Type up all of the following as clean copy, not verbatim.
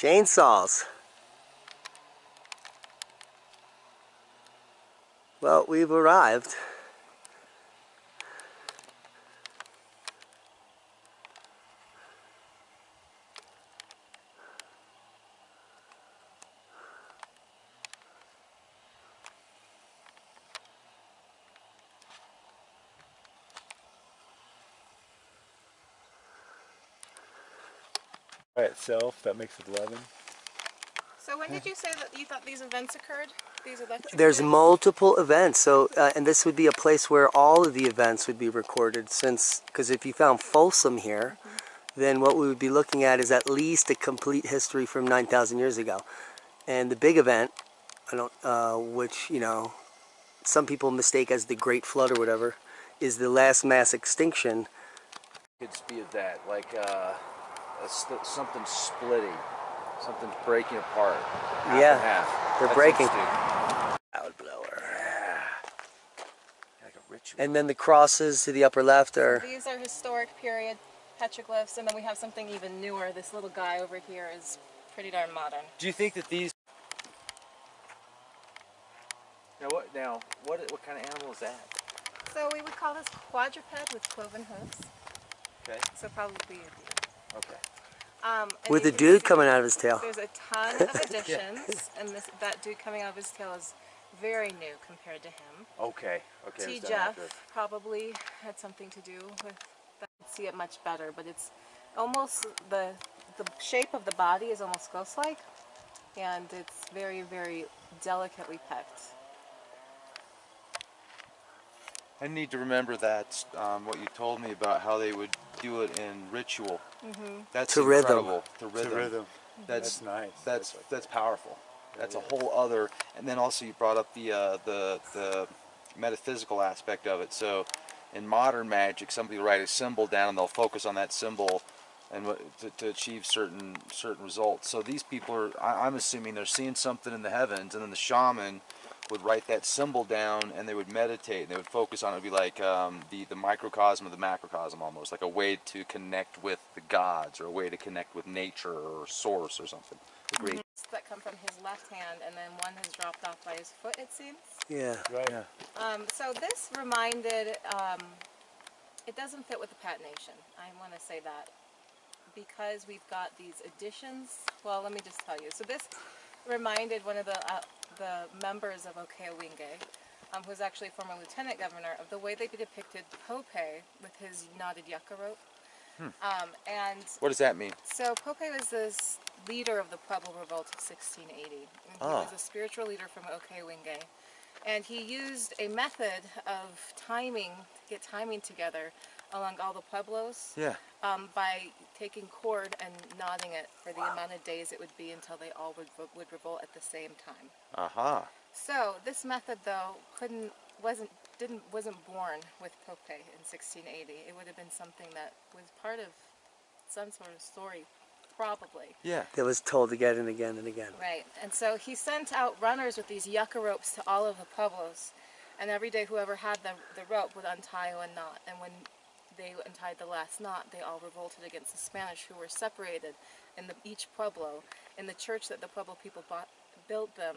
Chainsaws. Well, we've arrived. By itself, that makes it 11. So when did you say that you thought these events occurred? These electric There's events? multiple events, so and this would be a place where all of the events would be recorded, since because if you found Folsom here, then what we would be looking at is at least a complete history from 9,000 years ago. And the big event, which some people mistake as the Great Flood or whatever, is the last mass extinction. Could be of that, like something splitting, something's breaking apart. Half Yeah, and half. they're That's breaking. interesting. Cloud blower. Yeah. Like a ritual. And then the crosses to the upper left are. So these are historic period petroglyphs, and then we have something even newer. This little guy over here is pretty darn modern. Do you think that these? Now what kind of animal is that? So we would call this quadruped with cloven hoofs. Okay. So probably a deer. Okay. With a dude coming out of his tail. There's a ton of additions, and that dude coming out of his tail is very new compared to him. Okay. Okay. T. Jeff probably had something to do with that. You can see it much better, but it's almost the shape of the body is almost ghost-like, and it's very, very delicately pecked. I need to remember that what you told me about how they would do it in ritual. That's To rhythm. incredible. To rhythm. That's nice. That's powerful. That's a whole other. And then also you brought up the metaphysical aspect of it. So in modern magic, somebody will write a symbol down and they'll focus on that symbol and to achieve certain results. So these people are. I'm assuming they're seeing something in the heavens, and then the shaman would write that symbol down and they would meditate and they would focus on it. It would be like the microcosm of the macrocosm, almost like a way to connect with the gods or a way to connect with nature or source or something. Agreed. That come from his left hand, and then one has dropped off by his foot, it seems. Yeah. Right. Yeah. So this reminded, it doesn't fit with the patination. I want to say that because we've got these additions. Well, let me just tell you. So this reminded one of the members of Okewinge, who was actually a former lieutenant governor, of the way they depicted Pope with his knotted yucca rope. And What does that mean? so Pope was this leader of the Pueblo Revolt of 1680. And he was a spiritual leader from Okewinge. And he used a method of timing, to get timing together along all the pueblos, by taking cord and knotting it for the amount of days it would be until they all would revolt at the same time. So this method, though, wasn't born with Pope in 1680. It would have been something that was part of some sort of story, probably. Yeah. That was told again and again and again. Right. And so he sent out runners with these yucca ropes to all of the pueblos, and every day whoever had the rope would untie a knot, and when they untied the last knot, they all revolted against the Spanish, who were separated in each pueblo in the church that the Pueblo people built them,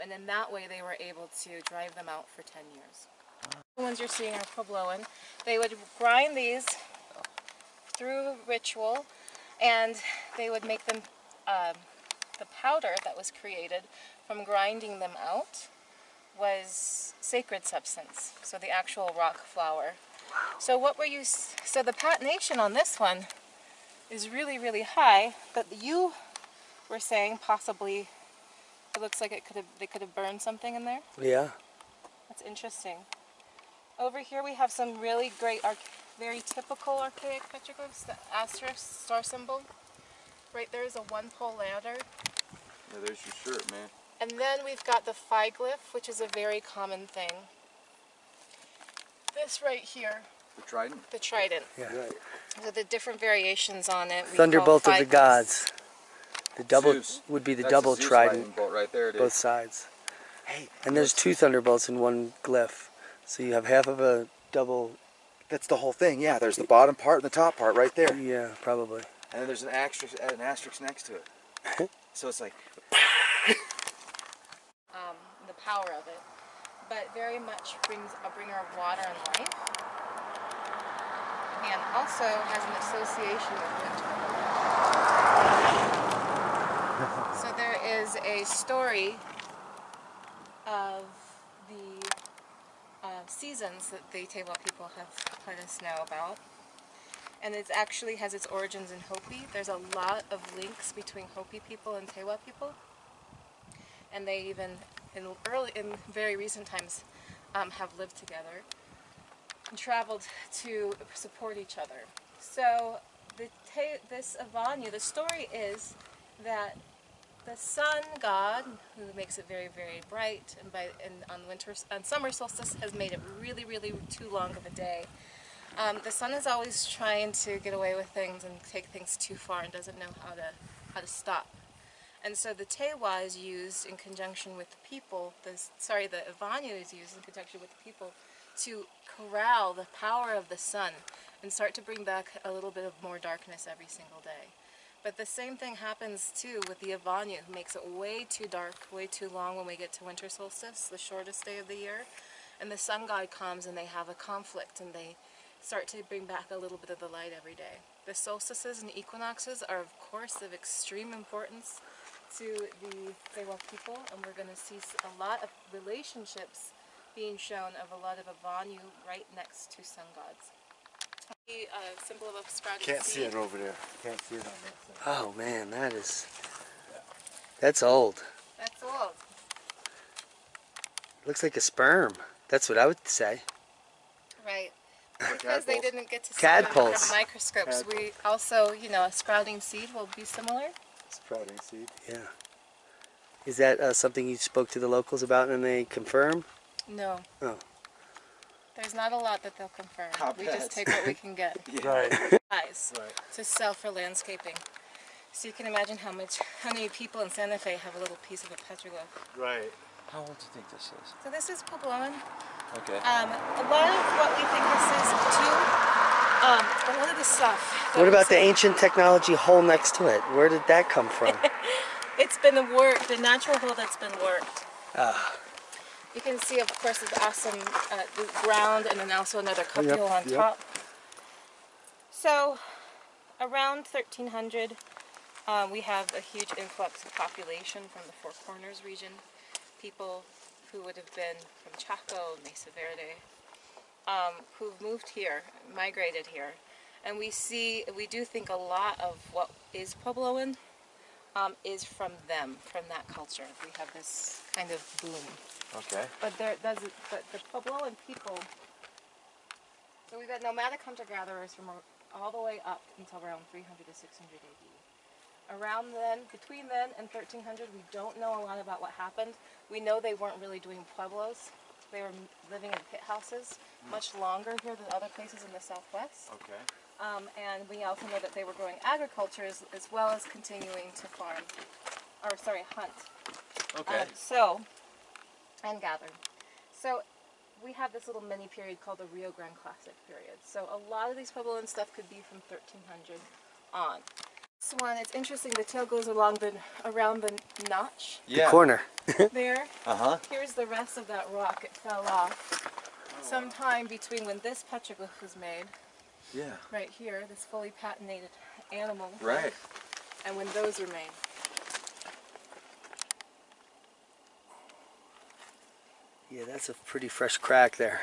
and in that way they were able to drive them out for 10 years. The ones you're seeing are Puebloan. They would grind these through ritual, and they would make them, the powder that was created from grinding them out was sacred substance, so the actual rock flour. So so the patination on this one is really, really high, but you were saying possibly it looks like they could have burned something in there. Yeah. That's interesting. Over here we have some really great, very typical archaic petroglyphs. The asterisk star symbol. Right there is a one-pole ladder. Yeah, there's your shirt, man. And then we've got the phi glyph, which is a very common thing. This right here. The trident? The trident. Yeah. Right. So the different variations on it. Thunderbolt of the gods. The double Zeus. would be the That's double a Zeus trident, lightning bolt right there, both sides. Hey, And there's two thunderbolts in one glyph. So you have half of a double. that's the whole thing. Yeah, there's the bottom part and the top part right there. Yeah, probably. And then there's an asterisk next to it. So it's like, the power of it, but very much brings a bringer of water and life, and also has an association with winter. So there is a story of the seasons that the Tewa people have let us know about. And it actually has its origins in Hopi. There's a lot of links between Hopi people and Tewa people. And they even, in very recent times, have lived together and traveled to support each other. So this Avanyu, the story is that the sun god, who makes it very, very bright, and on summer solstice has made it really, really too long of a day. The sun is always trying to get away with things and take things too far and doesn't know how to stop. And so the Tewa is used in conjunction with the people. The Avanyu is used in conjunction with the people to corral the power of the sun and start to bring back a little bit of more darkness every single day. But the same thing happens too with the Avanyu, who makes it way too dark, way too long when we get to winter solstice, the shortest day of the year. And the sun god comes and they have a conflict and they start to bring back a little bit of the light every day. The solstices and equinoxes are of course of extreme importance to the Tewa people, and we're going to see a lot of relationships being shown of a lot of Avanyu right next to sun gods. The symbol of a sprouting Can't seed. see it over there. Can't see it on that side. Oh man, that's old. That's old. Looks like a sperm. That's what I would say. Right. Because they didn't get to see Tadpoles. them from microscopes. We also, a sprouting seed will be similar. Sprouting seed. Yeah. Is that something you spoke to the locals about and they confirm? No. Oh. There's not a lot that they'll confirm. Not We bad. just take what we can get. Right. Eyes to sell for landscaping. So you can imagine how many people in Santa Fe have a little piece of a petroglyph. Right. how old do you think this is? So this is Pobloan. Okay. A lot of what we think this is too, a lot of the stuff. What about the ancient technology hole next to it? Where did that come from? It's been worked, the natural hole that's been worked. Ah. You can see, of course, the awesome the ground and then also another cupule on top. So, around 1300, we have a huge influx of population from the Four Corners region. People who would have been from Chaco, Mesa Verde, who've moved here, migrated here. And we do think a lot of what is Pobloan is from them, from that culture. We have this kind of boom. Okay. But the Pobloan people, so we've got nomadic hunter-gatherers from all the way up until around 300 to 600 AD. Around then, between then and 1300, we don't know a lot about what happened. We know they weren't really doing pueblos. They were living in pit houses, much longer here than other places in the southwest. Okay. And we also know that they were growing agriculture as well as continuing to farm, hunt. Okay. And gather. So we have this little mini period called the Rio Grande Classic period. So a lot of these Puebloan stuff could be from 1300 on. This one, it's interesting, the tail goes around the notch. The corner. There. Uh-huh. Here's the rest of that rock. It fell off sometime between when this petroglyph was made, right here, this fully patinated animal, Right. and when those were made. Yeah, that's a pretty fresh crack there.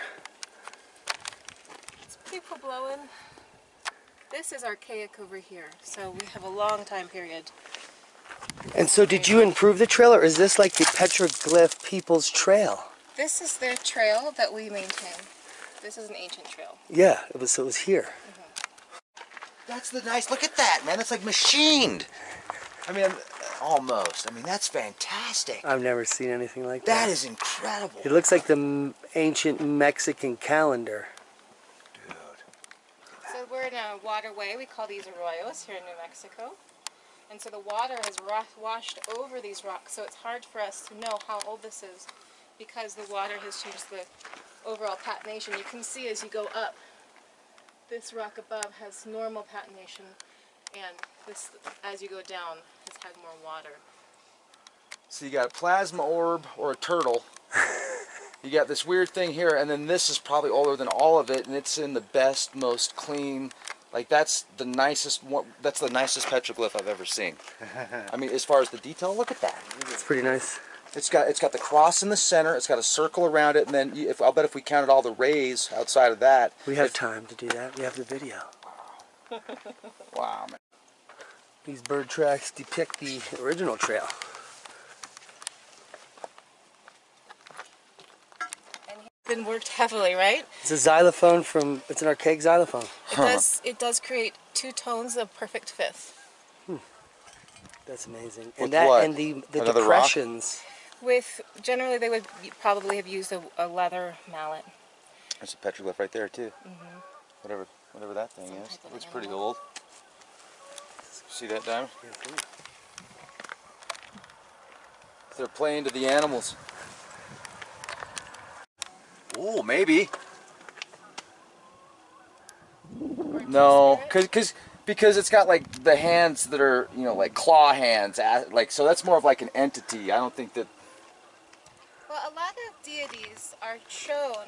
It's pretty Pobloan. This is archaic over here, so we have a long time period. And so did you improve the trail, or is this like the Petroglyph people's trail? This is their trail that we maintain. This is an ancient trail. Yeah, it was here. That's the nice, look at that, man. That's like machined. I mean, almost. I mean, that's fantastic. I've never seen anything like that. That is incredible. It looks like the ancient Mexican calendar. Dude. So we're in a waterway. We call these arroyos here in New Mexico. And so the water has washed over these rocks, so it's hard for us to know how old this is because the water has changed the overall patination. You can see as you go up, this rock above has normal patination. And this, as you go down, has had more water. So you got a plasma orb or a turtle. You got this weird thing here, and then this is probably older than all of it, and it's in the best, most clean. Like that's the nicest one. That's the nicest petroglyph I've ever seen. I mean, as far as the detail, look at that. It's pretty nice. It's got the cross in the center. It's got a circle around it, and then I'll bet if we counted all the rays outside of that, We have time to do that. We have the video. Wow, man. These bird tracks depict the original trail. And it's been worked heavily, right? It's a xylophone it's an archaic xylophone. It does create 2 tones of perfect fifth. That's amazing. With And that what? and the Another rock? depressions. Generally they would probably have used a leather mallet. There's a petroglyph right there too. Whatever that thing is. type of Looks pretty animal. old. See that, Diamond? They're playing to the animals. Oh, maybe. No, because it's got like the hands that are, you know, like claw hands, like, so that's more of like an entity. I don't think that. Well, a lot of deities are shown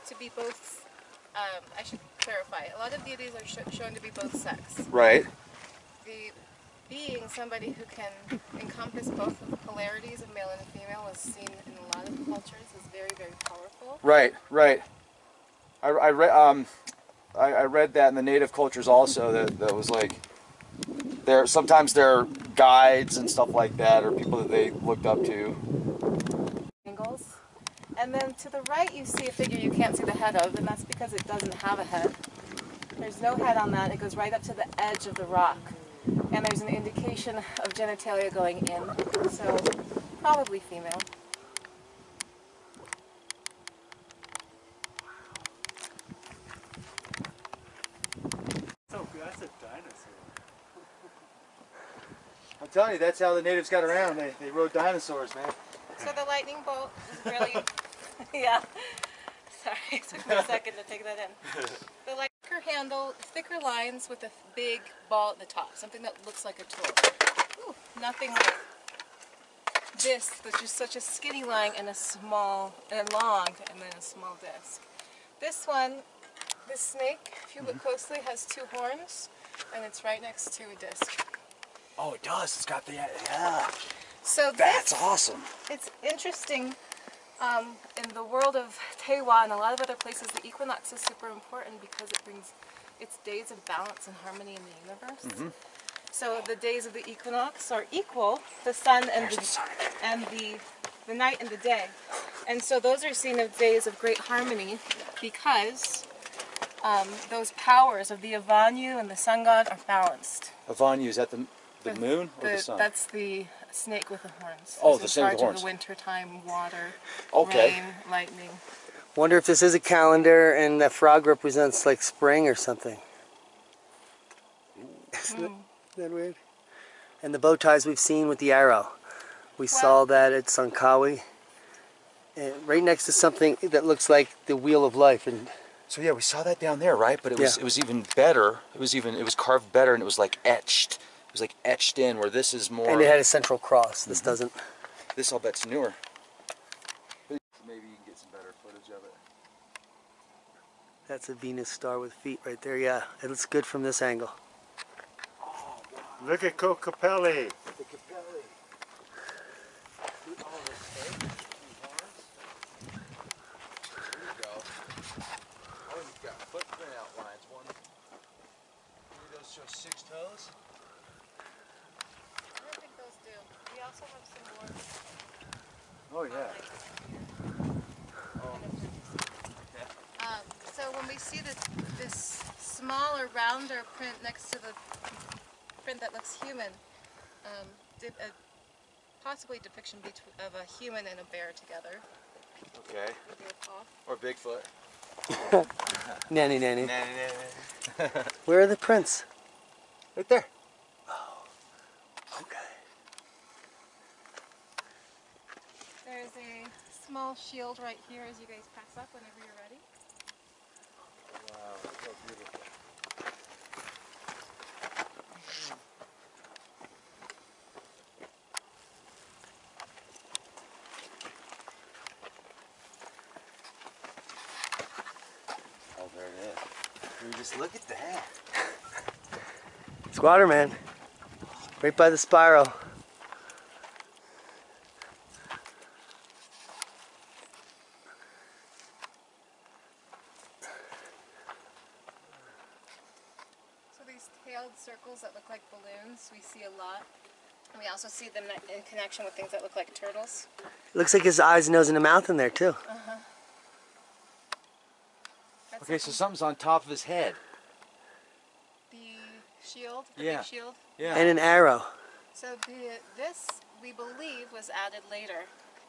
to be both. I should clarify. A lot of deities are shown to be both sex. Right. The being somebody who can encompass both of the polarities of male and female is seen in a lot of cultures as very, very powerful. Right. I read that in the native cultures also, that was like, sometimes they're guides and stuff like that, or people that they looked up to. Angles. And then to the right you see a figure you can't see the head of, and that's because it doesn't have a head. There's no head on that. It goes right up to the edge of the rock. And there's an indication of genitalia going in, so probably female. So that's a dinosaur. I'm telling you, that's how the natives got around. They rode dinosaurs, man. So the lightning bolt is really, yeah. Sorry, it took me a second to take that in. The thicker handle, thicker lines with a big ball at the top, something that looks like a tool. Ooh, nothing like this, which is such a skinny line and a small, and long, and then a small disc. This one, this snake, if you look closely, has 2 horns, and it's right next to a disc. Oh, it does. It's got the, yeah. So That's awesome. It's interesting. In the world of Tewa and a lot of other places, the equinox is super important because it brings its days of balance and harmony in the universe. So the days of the equinox are equal, the sun and the night and the day. And so those are seen as days of great harmony because those powers of the Avanyu and the sun god are balanced. Avanyu, is that the moon or the sun? That's the snake with the horns. Oh, He's the in snake with charge the horns. of the wintertime water, Okay. rain, lightning. Wonder if this is a calendar and the frog represents like spring or something. Isn't that weird? And the bow ties we've seen with the arrow. We saw that at Sankawi. And right next to something that looks like the wheel of life. And So yeah, we saw that down there, right? But it was Yeah. it was even better. It was carved better, and it was like etched. It was like etched in, where this is more. and it had a central cross. This doesn't. This I'll bet's newer. Maybe you can get some better footage of it. That's a Venus star with feet right there. Yeah, it looks good from this angle. Look at Kokopelli. The Capelli. Oh, this egg, these horns. There you go. Oh, you've got footprint outlines. One. Maybe those show 6 toes. I don't think those do. We also have some more. Oh yeah. So when we see this smaller, rounder print next to the print that looks human, possibly a depiction of a human and a bear together. Okay. With their paw. Or Bigfoot. Nanny, nanny. Nah. Where are the prints? Right there. Okay. There's a small shield right here as you guys pass up whenever you're ready. Wow, that's so beautiful. Just look at that. It's water, man. Right by the spiral. So these tailed circles that look like balloons, we see a lot. And we also see them in connection with things that look like turtles. Looks like his eyes, nose, and a mouth in there too. Okay, so something's on top of his head. The shield, the Yeah. big shield. Yeah. And an arrow. So this, we believe, was added later.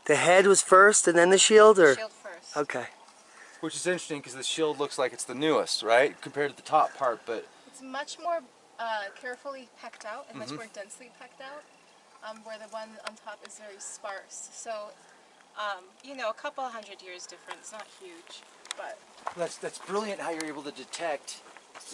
The head was first and then the shield, or? Shield first. Okay. Which is interesting because the shield looks like it's the newest, right? Compared to the top part, but It's much more carefully pecked out and much more densely pecked out, where the one on top is very sparse. So, you know, a couple hundred years difference, not huge, but that's brilliant how you're able to detect.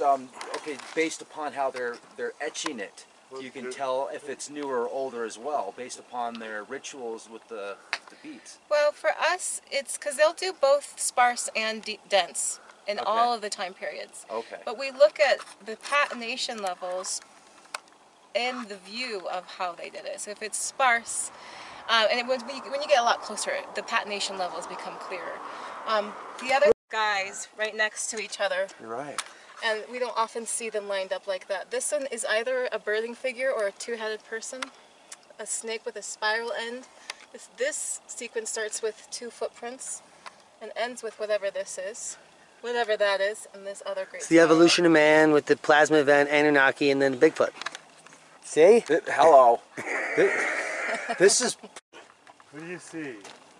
Okay, based upon how they're etching it, you can tell if it's newer or older as well, based upon their rituals with the beads. well, for us, it's because they'll do both sparse and dense in Okay. all of the time periods. Okay. But we look at the patination levels in the view of how they did it. So if it's sparse, and when you get a lot closer, the patination levels become clearer. The other guys right next to each other, You're right. and we don't often see them lined up like that. This one is either a birthing figure or a two-headed person, a snake with a spiral end. This sequence starts with 2 footprints and ends with whatever this is, whatever that is, and this other great It's the evolution of man with the plasma event, Anunnaki, and then Bigfoot. See? Hello. This is What do you see?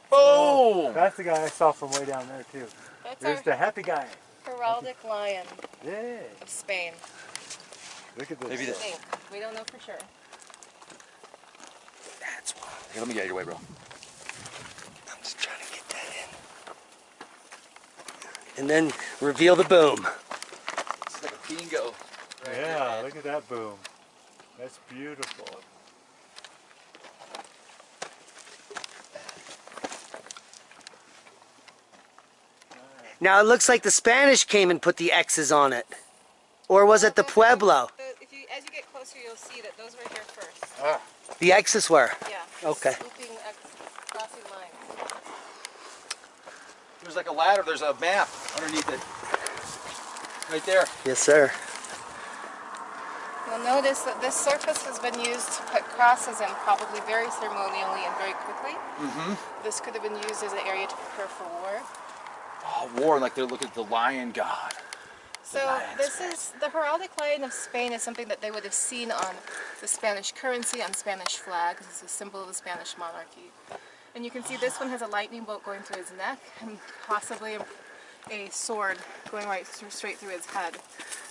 boom. That's the guy I saw from way down there too. That's There's our the happy guy. heraldic lion Yeah. of Spain. Look at this. Maybe I the- think. We don't know for sure. That's wild. Here, let me get out of your way, bro. I'm just trying to get that in. And then reveal the boom. It's like a bingo. Right Yeah, there. look at that boom. That's beautiful. Now it looks like the Spanish came and put the X's on it. Or was it the Pueblo? As you get closer, you'll see that those were here first. Ah. The X's were. Yeah. Okay. Swooping crossing lines. There's like a ladder. There's a map underneath it. Right there. Yes, sir. You'll notice that this surface has been used to put crosses in, probably very ceremonially and very quickly. This could have been used as an area to prepare for war. Oh, war, like they're looking at the lion god. So this is the heraldic lion of Spain is something that they would have seen on the Spanish currency, on Spanish flags. It's a symbol of the Spanish monarchy. And you can see this one has a lightning bolt going through his neck and possibly a sword going straight through his head.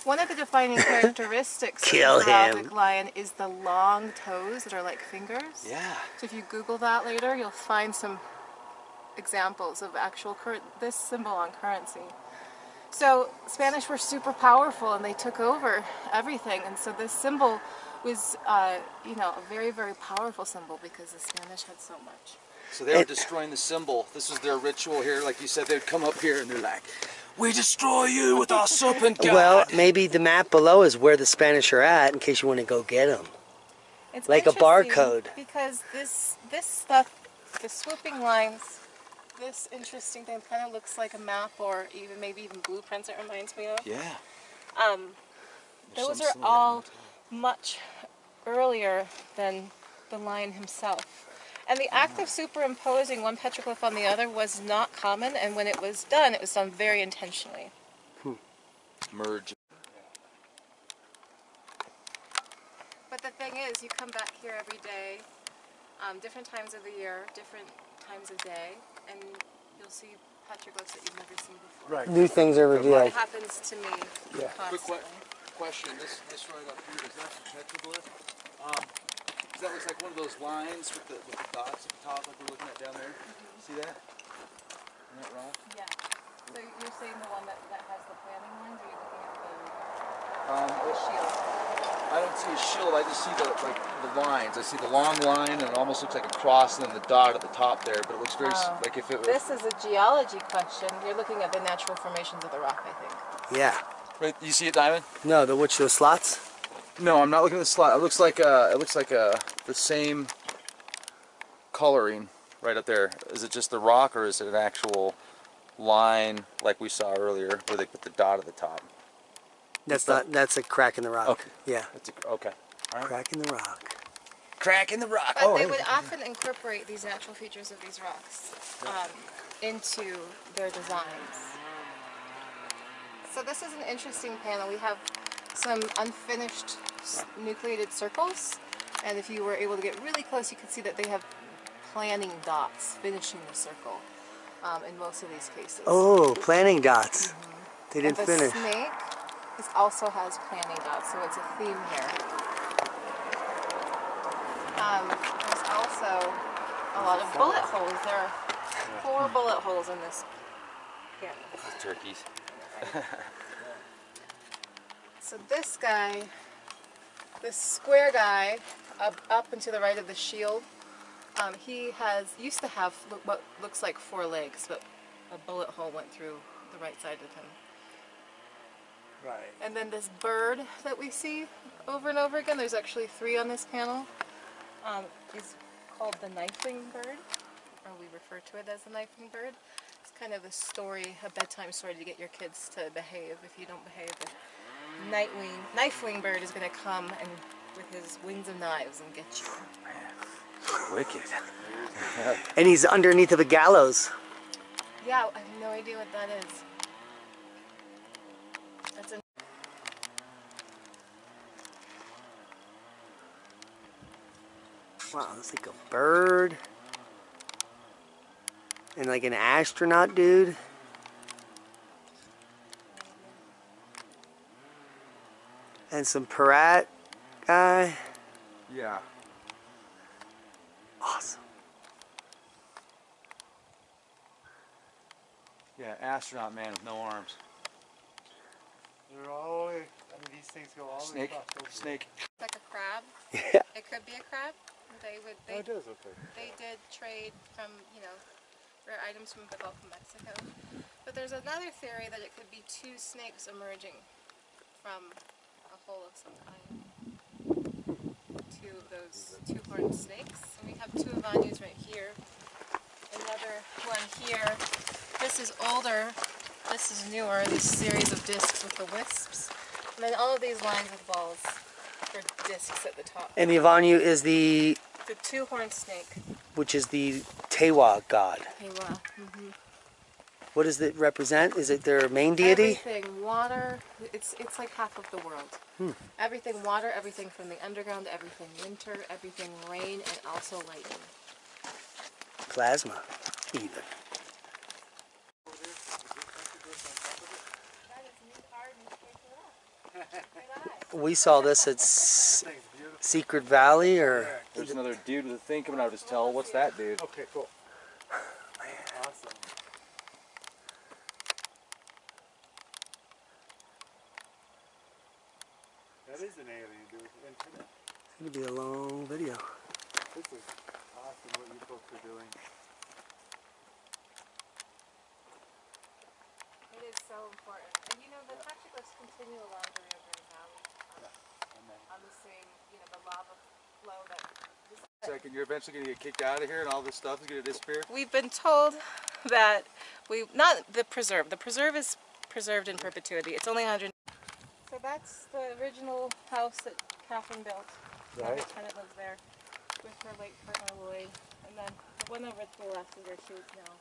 One of the defining characteristics Kill of the heraldic him. lion is the long toes that are like fingers. Yeah. So if you Google that later, you'll find some examples of actual this symbol on currency. So Spanish were super powerful and they took over everything, and so this symbol was, you know, a very, very powerful symbol because the Spanish had so much. So they were destroying the symbol. This was their ritual here. Like you said, they'd come up here and they're like, "We destroy you with our serpent god." Well, maybe the map below is where the Spanish are at in case you want to go get them. It's Like a interesting barcode. because this stuff, the swooping lines, this interesting thing kind of looks like a map or maybe even blueprints. It reminds me of. Yeah. Those some are silhouette all on top. much earlier than the lion himself. And the act of superimposing one petroglyph on the other was not common, and when it was done very intentionally. Merge. But the thing is, you come back here every day, different times of the year, different times of day, and you'll see petroglyphs that you've never seen before. Right. New things are It revealed. happens to me Yeah. constantly. Question. This right up here, is that a petroglyph? That looks like one of those lines with the dots at the top, like we're looking at down there. See that? Isn't that rock? Yeah. So you're saying the one that has the planning lines, or are you looking at the shield? I don't see a shield. I just see the lines. I see the long line, and it almost looks like a cross, and then the dot at the top there. But it looks very like if it was. This is a geology question. You're looking at the natural formations of the rock, I think. Yeah. Right, you see it, Diamond? No, the which those slots? No, I'm not looking at the slot. It looks like the same coloring right up there. Is it just the rock, or is it an actual line like we saw earlier, where they put the dot at the top? That's not. That's a crack in the rock. Okay. Yeah. Okay. All right. Crack in the rock. Crack in the rock. But they would often incorporate these natural features of these rocks into their designs. So this is an interesting panel. We have some unfinished nucleated circles, and if you were able to get really close, you could see that they have planning dots finishing the circle in most of these cases. Oh, planning dots. They didn't and the finish. snake also has planning dots, so it's a theme here. There's also a lot of bullet holes. There are 4 bullet holes in this panel. Turkeys. So this guy, this square guy, up and to the right of the shield, he used to have what looks like 4 legs, but a bullet hole went through the right side of him. Right. And then this bird that we see over and over again, there's actually 3 on this panel, is called the knifewing bird, or we refer to it as the knifewing bird. It's kind of a story, a bedtime story to get your kids to behave. If you don't behave, the knifewing bird is going to come and with his wings of knives and get you. Wicked. And he's underneath of a gallows. Yeah, I have no idea what that is. That's a Wow, it's like a bird. And like an astronaut dude. And some parrot guy. Yeah. Awesome. Yeah, astronaut man with no arms. They're all the way, these things go all the way Snake. across. Snake. like a crab. Yeah. It could be a crab. Oh, it does, okay. They did trade from, rare items from the Gulf of Mexico. But there's another theory that it could be 2 snakes emerging from a hole of some kind. 2 of those 2-horned snakes. And we have 2 Avanius right here. Another one here. This is older. This is newer. This series of discs with the wisps. And then all of these lines with balls for discs at the top. And the Avanu is the 2-horned snake. which is the Tewa god. Tewa. What does it represent? Is it their main deity? Everything, water, it's like half of the world. Everything water, everything from the underground, everything winter, everything rain, and also lightning. Plasma, even. We saw this at Secret Valley, or There's another dude with a thing coming out of his tail. What's that, dude? Okay, cool. Awesome. That is an alien, dude. Antenna. it's gonna be a long video. This is awesome what you folks are doing. It is so important. And the petroglyphs continue along the river valley on the same, the lava flow that... Second, you're eventually going to get kicked out of here and all this stuff is going to disappear? We've been told that not the preserve. The preserve is preserved in perpetuity. It's only 100. So that's the original house that Catherine built. Right. The tenant lives there with her late partner Lloyd. And then the one over to the left is where she is now.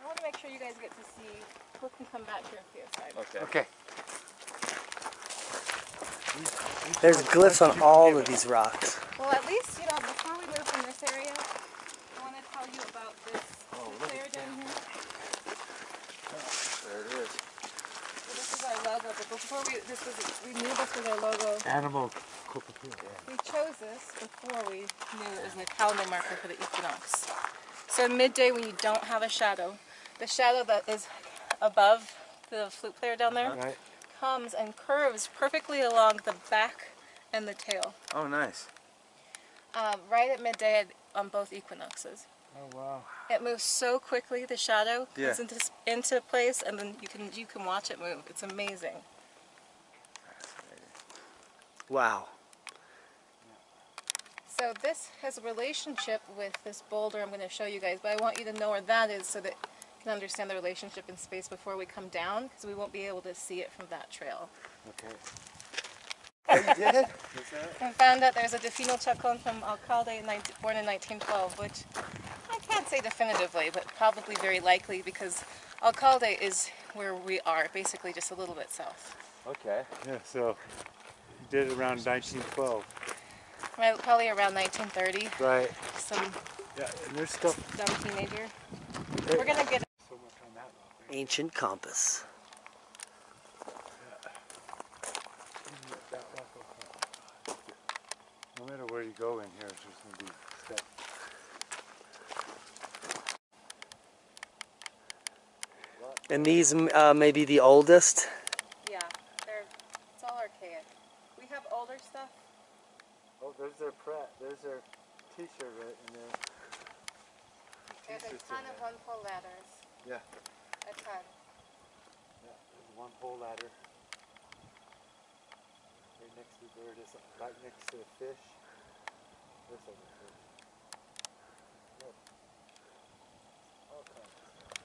I want to make sure you guys get to see. We can come back here if you have time. Okay. Okay. There's glyphs on all of these rocks. Well, at least, before we move from this area, I want to tell you about this player down here. There it is. So this is our logo, but before we knew this was our logo. Animal. We chose this before we knew it was a calendar marker for the equinox. So at midday, when you don't have a shadow, the shadow that is above the flute player down there Right. comes and curves perfectly along the back and the tail. Oh, nice. Right at midday on both equinoxes. Oh wow. It moves so quickly. The shadow Yeah. comes into place, and then you can watch it move. It's amazing. Wow. So this has a relationship with this boulder I'm going to show you guys, but I want you to know where that is so that you can understand the relationship in space before we come down, because we won't be able to see it from that trail. Okay. Oh, you did? I found that there's a Defino chacon from Alcalde, born in 1912, which I can't say definitively, but probably very likely, because Alcalde is where we are, basically just a little bit south. Okay. Yeah, so you did it around 1912. Right, probably around 1930. Right. Some Yeah, and there's stuff. dumb teenager. We're gonna get. So much on that rock. Ancient compass. That rock will come. No matter where you go in here, it's just going to be steps. And these may be the oldest. Yeah, it's all archaic. We have older stuff. Oh, there's their t-shirt right in there. There's a ton of one-pole ladders. Yeah. A ton. Yeah, there's one pole ladder. Right next to the bird is right next to the fish. This other fish. Look. All kinds of stuff.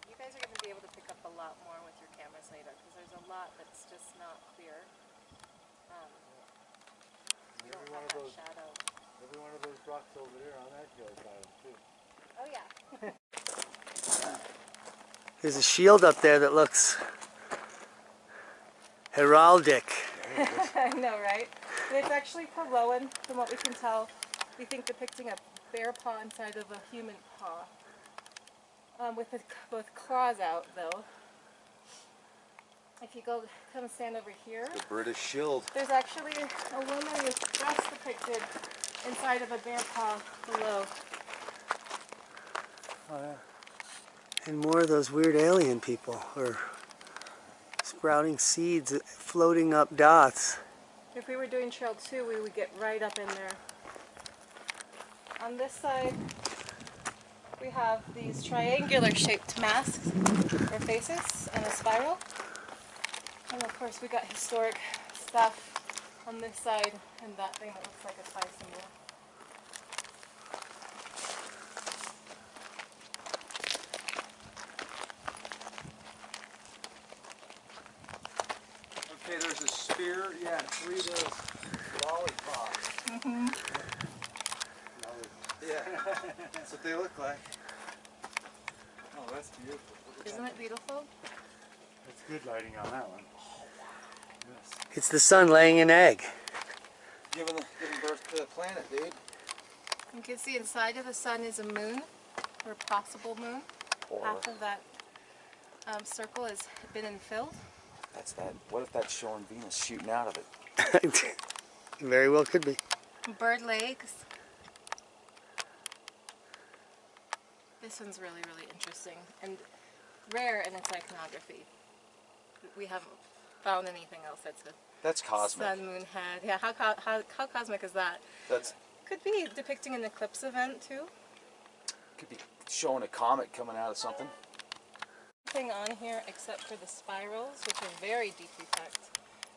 You guys are going to be able to pick up a lot more with your cameras later, because there's a lot that's just not clear. You don't have that shadow. Every one of those rocks over there on that hill got them too. Oh yeah. There's a shield up there that looks heraldic. I know, right? And it's actually Paroan, from what we can tell. We think depicting a bear paw inside of a human paw. With both claws out, though. If you come stand over here, The British shield. there's actually a woman with breast depicted inside of a bear paw below. Oh yeah. And more of those weird alien people, or sprouting seeds, floating up dots. If we were doing trail 2, we would get right up in there. On this side, we have these triangular shaped masks or faces and a spiral. And of course we got historic stuff on this side and that thing that looks like a spy symbol. Okay, there's a spear. Yeah, and 3 of those lollipops. Mm-hmm. Yeah, that's what they look like. Oh, that's beautiful. Isn't it beautiful? It's good lighting on that one. Yes. It's the sun laying an egg. Giving birth to the planet, dude. You can see inside of the sun is a moon, or a possible moon. Half of that circle has been infilled. That's that. What if that's showing Venus shooting out of it? Very well could be. Bird legs. This one's really, really interesting and rare in its iconography. We haven't found anything else That's a cosmic. sun, moon, head. Yeah, how cosmic is that? That's Could be depicting an eclipse event too. could be showing a comet coming out of something. Nothing on here except for the spirals, which are very deep effect,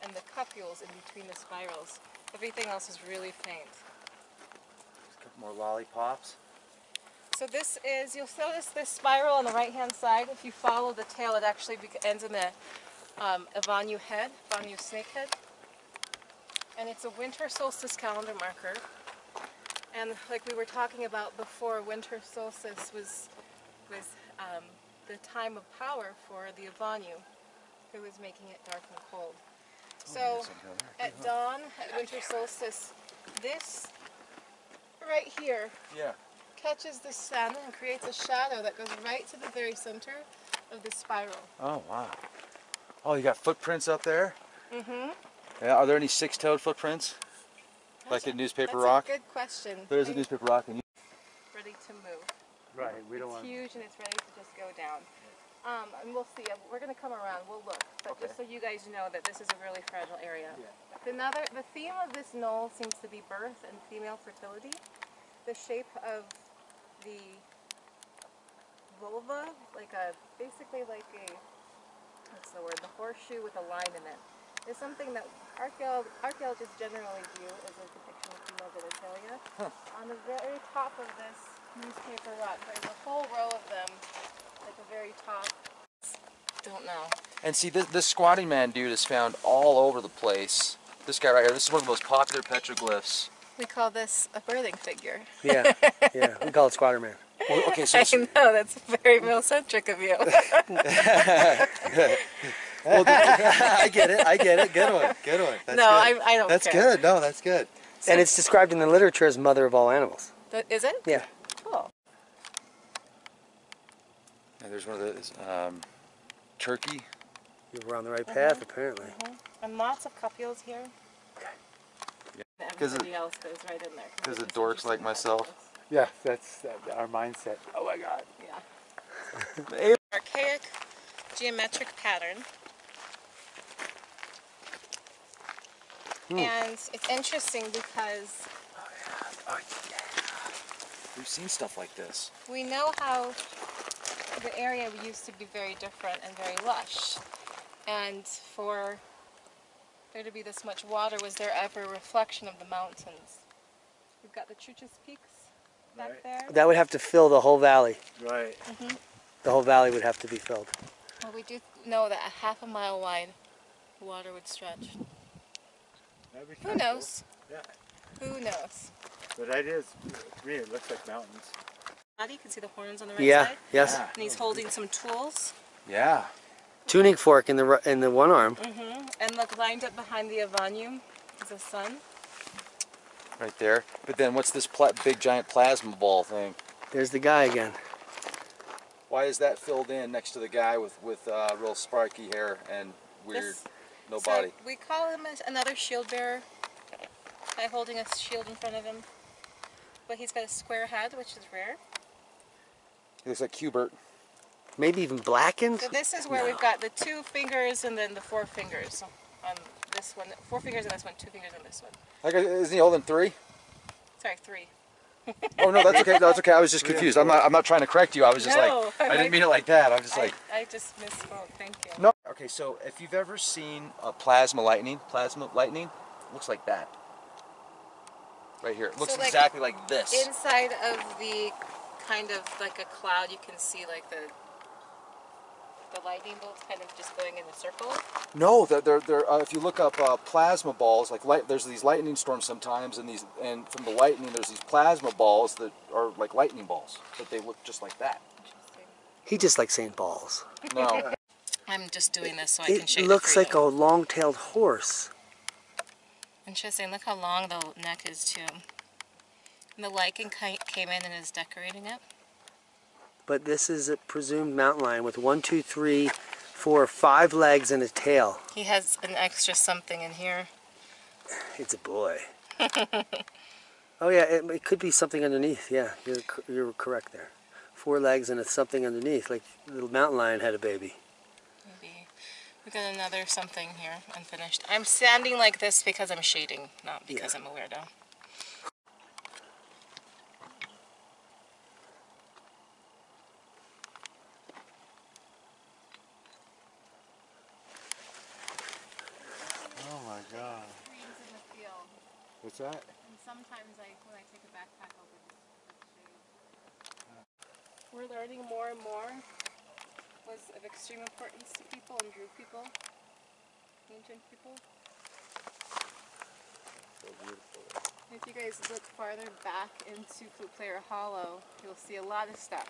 and the cupules in between the spirals. Everything else is really faint. A couple more lollipops. So this is, you'll notice this spiral on the right-hand side. If you follow the tail, it actually ends in the Vanyu head, Vanyu snake head. And it's a winter solstice calendar marker. And like we were talking about before, winter solstice was the time of power for the Vanyu, who was making it dark and cold. So at dawn, at winter solstice, this right here Yeah. catches the sun and creates a shadow that goes right to the very center of the spiral. Oh wow. Oh, you got footprints up there? Mm-hmm. Yeah. Are there any 6-toed footprints? Like a newspaper rock? That's a good question. There's a newspaper rock, and Ready to move. Right. We don't It's want. huge and it's ready to just go down. And we'll see. We're going to come around. We'll look. But just so you guys know that this is a really fragile area. Yeah. The theme of this knoll seems to be birth and female fertility. The shape of the vulva, basically like a, what's the word, the horseshoe with a line in it, is something that archaeologists generally view as a depiction of female genitalia. On the very top of this newspaper rock, there's a whole row of them at the very top. Don't know. And see, this squatting man dude is found all over the place. This guy right here, this is one of the most popular petroglyphs. We call this a birthing figure. Yeah, yeah, we call it Squatter Man. Well, okay, so I know, that's very male-centric of you. Well, I get it. Good one. That's No, good. I don't That's care. good. No, that's good. And it's described in the literature as mother of all animals. Is it? Yeah. Cool. yeah, there's one of those turkey. You were on the right path, apparently. And lots of cupules here. Yeah. Everybody else goes right in there. Because of it's dorks interesting like myself. Yeah, that's our mindset. Oh my God. Yeah. Archaic geometric pattern. And it's interesting because Oh, yeah. We've seen stuff like this. we know how the area used to be very different and very lush. And for there to be this much water, was there ever a reflection of the mountains? We've got the Chuchis Peaks back Right. there. That would have to fill the whole valley. Right. The whole valley would have to be filled. Well, we do know that a half a mile wide water would stretch. That'd be Who kinda knows? Cool. Yeah. Who knows? But that is, to me, it looks like mountains. You can see the horns on the right Yeah, side. yes. Yeah. And he's holding some tools. Yeah. Tuning fork in the one arm. And look, lined up behind the Avanium is a sun. Right there. But then what's this big giant plasma ball thing? There's the guy again. Why is that filled in next to the guy with real sparky hair and weird This- no body? So we call him another shield bearer by holding a shield in front of him. But he's got a square head, which is rare. He looks like Hubert. Maybe even blackened? So this is where we've got the 2 fingers and then the 4 fingers on this one. 4 fingers on this one, 2 fingers on this one. Like, isn't he holding 3? Sorry, 3. Oh no, that's okay. No, that's okay. I was just confused. I'm not trying to correct you. I was just No, like, I didn't mean it like that. I'm just like. I just misspoke. Thank you. No. Okay, so if you've ever seen a plasma lightning, looks like that. Right here. It looks So, like, exactly like this. Inside of the kind of like a cloud, you can see like the lightning bolts kind of just going in a circle. No, they're if you look up plasma balls, like there's these lightning storms sometimes, and from the lightning there's these plasma balls that are like lightning balls, but they look just like that. Interesting. He just likes saying balls. No. I'm just doing this so I can show It you looks the like a long-tailed horse. Interesting. Look how long the neck is too. And the lichen came in and is decorating it. But this is a presumed mountain lion with 1, 2, 3, 4, 5 legs and a tail. He has an extra something in here. It's a boy. Oh yeah, it could be something underneath. Yeah, you're correct there. 4 legs and it's something underneath, like the little mountain lion had a baby. Maybe. We got another something here, unfinished. I'm standing like this because I'm shading, not because I'm a weirdo. Oh my God. Trees in the field. What's that? And sometimes when I take a backpack over this shade. We're learning more and more was of extreme importance to people and drew people, ancient people. So beautiful. If you guys look farther back into Flute Player Hollow, you'll see a lot of stuff.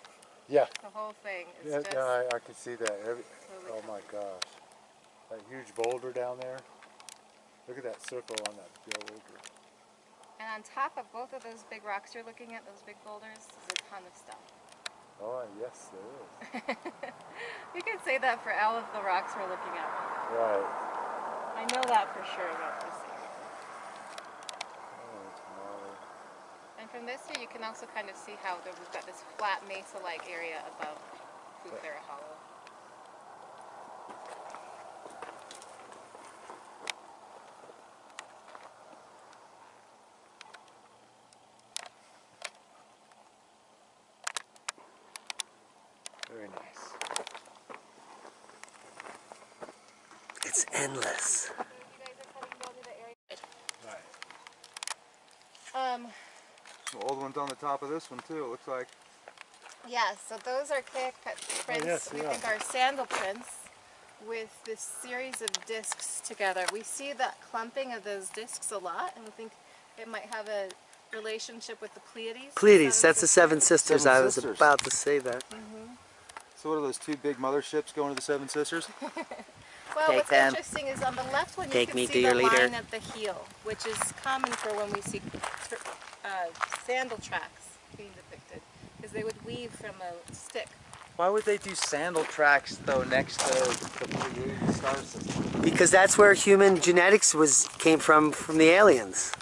Yeah. The whole thing is Yeah, just no, I can see that. totally Oh my gosh. That huge boulder down there. Look at that circle on that boulder. And on top of both of those big rocks you're looking at, those big boulders, is a ton of stuff. Oh, yes, there is. You could say that for all of the rocks we're looking at. Right. I know that for sure about this area. Oh, it's gnarly. And from this view, you can also kind of see how we've got this flat mesa-like area above Flute Player Hollow. endless. The old one's on the top of this one too, it looks like. Yeah, so those are clear-cut prints, yes, we yeah. think are sandal prints with this series of discs together. We see that clumping of those discs a lot, and we think it might have a relationship with the Pleiades. Pleiades, that's the Seven Sisters. Seven I was Sisters. about to say that. So what are those two big motherships going to the Seven Sisters? Well, Take what's them. interesting is on the left one you Take can me see to the your leader. line at the heel, which is common for when we see sandal tracks being depicted, because they would weave from a stick. Why would they do sandal tracks though next to the Pleiades star system? Because that's where human genetics came from the aliens.